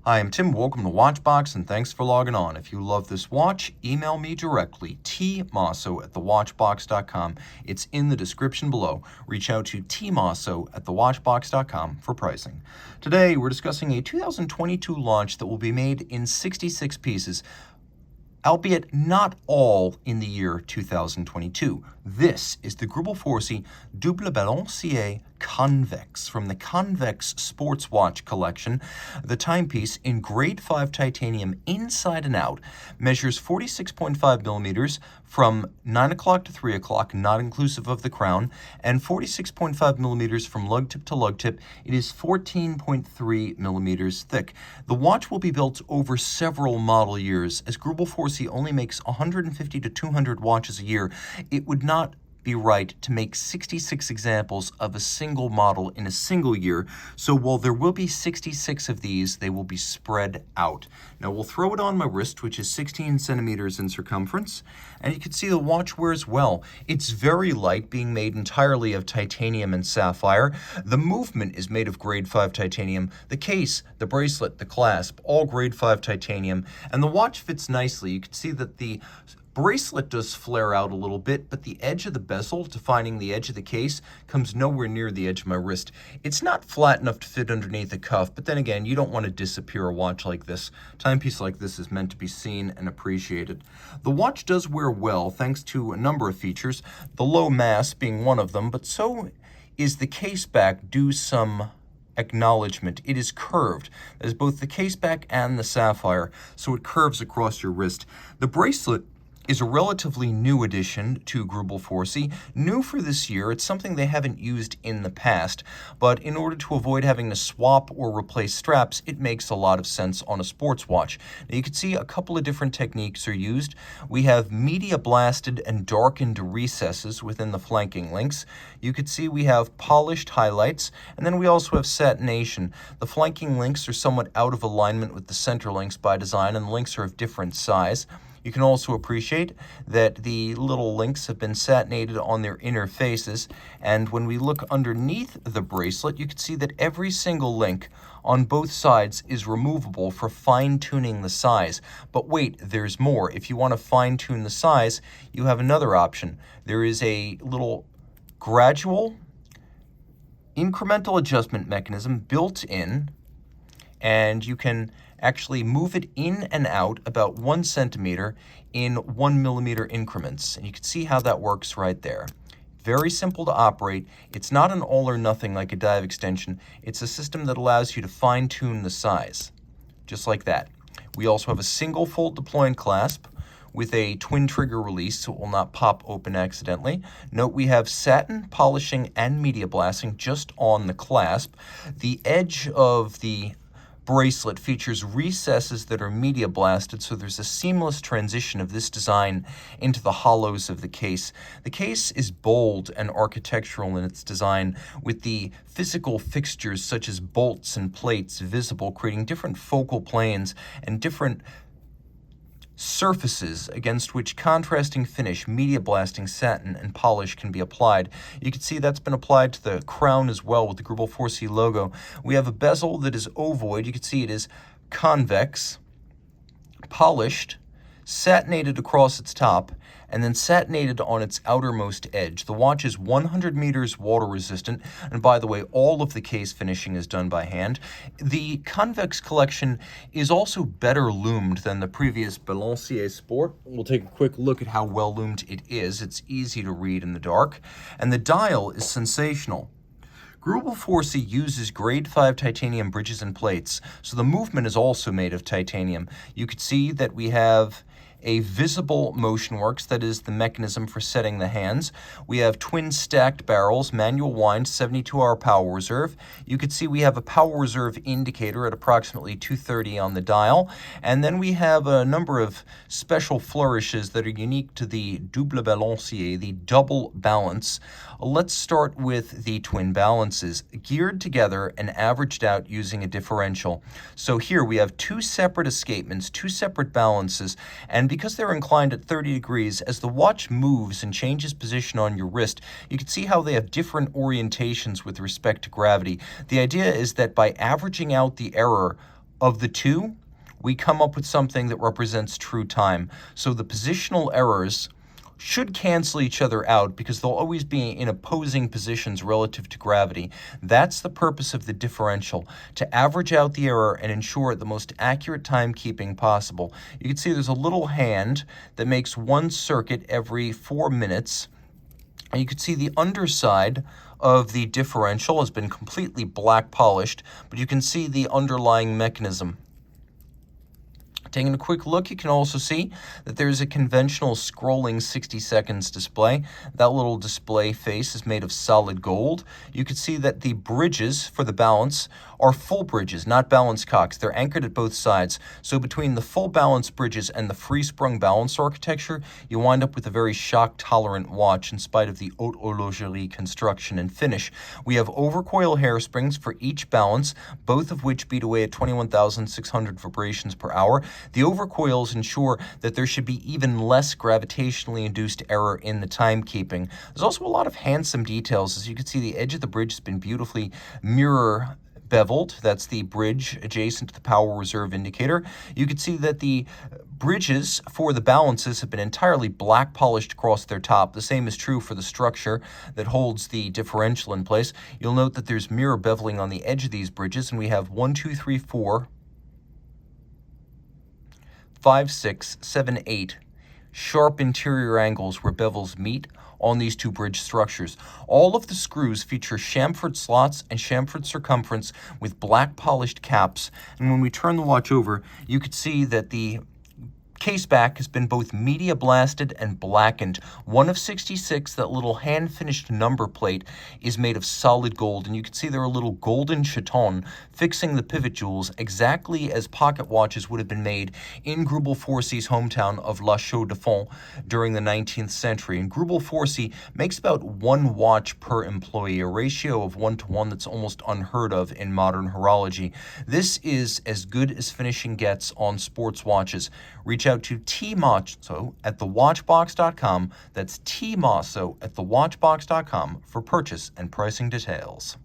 Hi, I'm Tim. Welcome to Watchbox, and thanks for logging on. If you love this watch, email me directly, tmosso@thewatchbox.com. It's in the description below. Reach out to tmosso@thewatchbox.com for pricing. Today, we're discussing a 2022 launch that will be made in 66 pieces, albeit not all in the year 2022. This is the Greubel Forsey Double Balancier Convexe from the Convexe Sports Watch Collection. The timepiece in grade 5 titanium inside and out measures 46.5 millimeters from 9 o'clock to 3 o'clock, not inclusive of the crown, and 46.5 millimeters from lug tip to lug tip. It is 14.3 millimeters thick. The watch will be built over several model years. As Greubel Forsey only makes 150 to 200 watches a year, it would not be right to make 66 examples of a single model in a single year. So while there will be 66 of these, they will be spread out. Now we'll throw it on my wrist, which is 16 centimeters in circumference, and you can see the watch wears well. It's very light, being made entirely of titanium and sapphire. The movement is made of grade 5 titanium. The case, the bracelet, the clasp, all grade 5 titanium, and the watch fits nicely. You can see that the bracelet does flare out a little bit, but the edge of the bezel, defining the edge of the case, comes nowhere near the edge of my wrist. It's not flat enough to fit underneath the cuff, but then again, you don't want to disappear a watch like this. Timepiece like this is meant to be seen and appreciated. The watch does wear well thanks to a number of features, the low mass being one of them, but so is the case back due some acknowledgement. It is curved. There's both the case back and the sapphire, so it curves across your wrist. The bracelet is a relatively new addition to Greubel Forsey. New for this year, it's something they haven't used in the past, but in order to avoid having to swap or replace straps, it makes a lot of sense on a sports watch. Now you can see a couple of different techniques are used. We have media blasted and darkened recesses within the flanking links. You can see we have polished highlights, and then we also have satination. The flanking links are somewhat out of alignment with the center links by design, and the links are of different size. You can also appreciate that the little links have been satinated on their inner faces, and when we look underneath the bracelet, you can see that every single link on both sides is removable for fine-tuning the size. But wait, there's more. If you want to fine-tune the size, you have another option. There is a little gradual incremental adjustment mechanism built in, and you can actually move it in and out about 1 centimeter in 1 millimeter increments. And you can see how that works right there. Very simple to operate. It's not an all or nothing like a dive extension. It's a system that allows you to fine tune the size, just like that. We also have a single fold deploying clasp with a twin trigger release, so it will not pop open accidentally. Note we have satin polishing and media blasting just on the clasp. The edge of the bracelet features recesses that are media blasted, so there's a seamless transition of this design into the hollows of the case. The case is bold and architectural in its design, with the physical fixtures such as bolts and plates visible, creating different focal planes and different surfaces against which contrasting finish, media blasting, satin, and polish can be applied. You can see that's been applied to the crown as well with the Greubel Forsey logo. We have a bezel that is ovoid. You can see it is convex, polished, satinated across its top, and then satinated on its outermost edge. The watch is 100 meters water resistant, and by the way, all of the case finishing is done by hand. The Convexe collection is also better loomed than the previous Balancier Sport. We'll take a quick look at how well loomed it is. It's easy to read in the dark, and the dial is sensational. Greubel Forsey uses grade 5 titanium bridges and plates, so the movement is also made of titanium. You can see that we have a visible motion works, that is the mechanism for setting the hands. We have twin stacked barrels, manual wind, 72-hour power reserve. You can see we have a power reserve indicator at approximately 230 on the dial. And then we have a number of special flourishes that are unique to the Double Balancier, the double balance. Let's start with the twin balances, geared together and averaged out using a differential. So here we have two separate escapements, two separate balances, and because they're inclined at 30 degrees, as the watch moves and changes position on your wrist, you can see how they have different orientations with respect to gravity. The idea is that by averaging out the error of the two, we come up with something that represents true time. So the positional errors should cancel each other out because they'll always be in opposing positions relative to gravity. That's the purpose of the differential, to average out the error and ensure the most accurate timekeeping possible. You can see there's a little hand that makes one circuit every 4 minutes. And you can see the underside of the differential has been completely black polished, but you can see the underlying mechanism. Taking a quick look, you can also see that there's a conventional scrolling 60 seconds display. That little display face is made of solid gold. You can see that the bridges for the balance are full bridges, not balance cocks. They're anchored at both sides. So between the full balance bridges and the free-sprung balance architecture, you wind up with a very shock-tolerant watch in spite of the haute horlogerie construction and finish. We have overcoil hairsprings for each balance, both of which beat away at 21,600 vibrations per hour. The overcoils ensure that there should be even less gravitationally induced error in the timekeeping. There's also a lot of handsome details. As you can see, the edge of the bridge has been beautifully mirror beveled. That's the bridge adjacent to the power reserve indicator. You can see that the bridges for the balances have been entirely black polished across their top. The same is true for the structure that holds the differential in place. You'll note that there's mirror beveling on the edge of these bridges, and we have 1, 2, 3, 4, 5, 6, 7, 8 sharp interior angles where bevels meet on these two bridge structures. All of the screws feature chamfered slots and chamfered circumference with black polished caps. And when we turn the watch over, you could see that the case back has been both media blasted and blackened. One of 66, that little hand-finished number plate, is made of solid gold, and you can see there are little golden chatons fixing the pivot jewels exactly as pocket watches would have been made in Greubel Forsey's hometown of La Chaux-de-Fonds during the 19th century. And Greubel Forsey makes about 1 watch per employee, a ratio of 1 to 1 that's almost unheard of in modern horology. This is as good as finishing gets on sports watches. Reach out to Team Mosso at thewatchbox.com. That's Team Mosso at thewatchbox.com for purchase and pricing details.